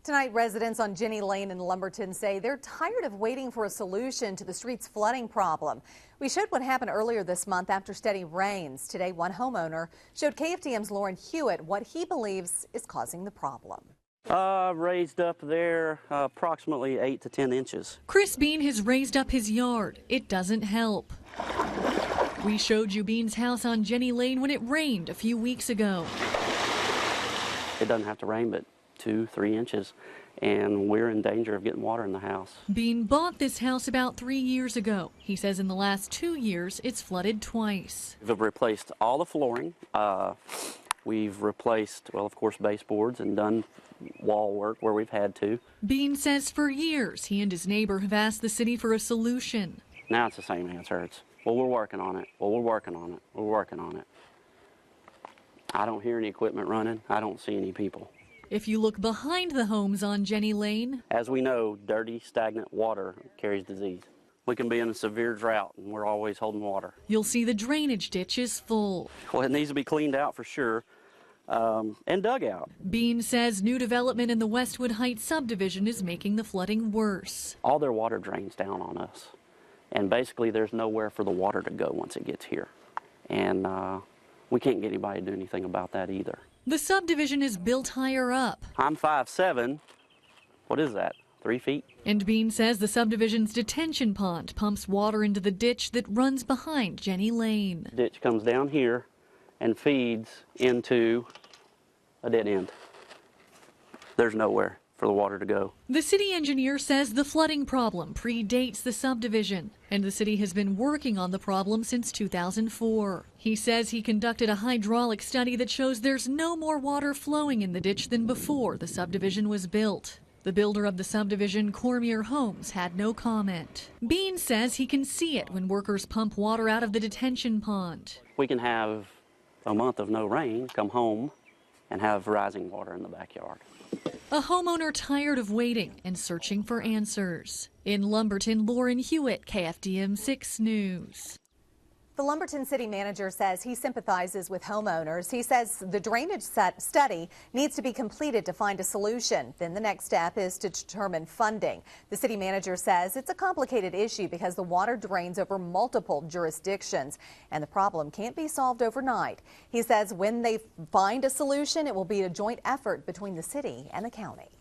Tonight, residents on Jenny Lane in Lumberton say they're tired of waiting for a solution to the street's flooding problem. We showed what happened earlier this month after steady rains. Today, one homeowner showed KFDM's Huet what he believes is causing the problem. Raised up there approximately 8 to 10 inches. Chris Beane has raised up his yard. It doesn't help. We showed you Beane's house on Jenny Lane when it rained a few weeks ago. It doesn't have to rain but 2-3 inches, and we're in danger of getting water in the house. Beane bought this house about 3 years ago. He says in the last 2 years, it's flooded twice. We've replaced all the flooring. We've replaced, well, of course, baseboards and done wall work where we've had to. Beane says for years, he and his neighbor have asked the city for a solution. Now it's the same answer. It's, well, we're working on it. Well, we're working on it. We're working on it. I don't hear any equipment running. I don't see any people. If you look behind the homes on Jenny Lane, as we know, dirty, stagnant water carries disease. We can be in a severe drought, and we're always holding water. You'll see the drainage ditch is full. Well, it needs to be cleaned out for sure, and dug out. Beane says new development in the Westwood Heights subdivision is making the flooding worse. All their water drains down on us, and basically there's nowhere for the water to go once it gets here. And we can't get anybody to do anything about that either. The subdivision is built higher up. I'm 5'7". What is that, 3 feet? And Beane says the subdivision's detention pond pumps water into the ditch that runs behind Jenny Lane. The ditch comes down here and feeds into a dead end. There's nowhere for the water to go. The city engineer says the flooding problem predates the subdivision, and the city has been working on the problem since 2004. He says he conducted a hydraulic study that shows there's no more water flowing in the ditch than before the subdivision was built. The builder of the subdivision, Cormier Homes, had no comment. Beane says he can see it when workers pump water out of the detention pond. We can have a month of no rain, come home, and have rising water in the backyard. A homeowner tired of waiting and searching for answers. In Lumberton, Huet, KFDM 6 News. The Lumberton city manager says he sympathizes with homeowners. He says the drainage study needs to be completed to find a solution. Then the next step is to determine funding. The city manager says it's a complicated issue because the water drains over multiple jurisdictions and the problem can't be solved overnight. He says when they find a solution, it will be a joint effort between the city and the county.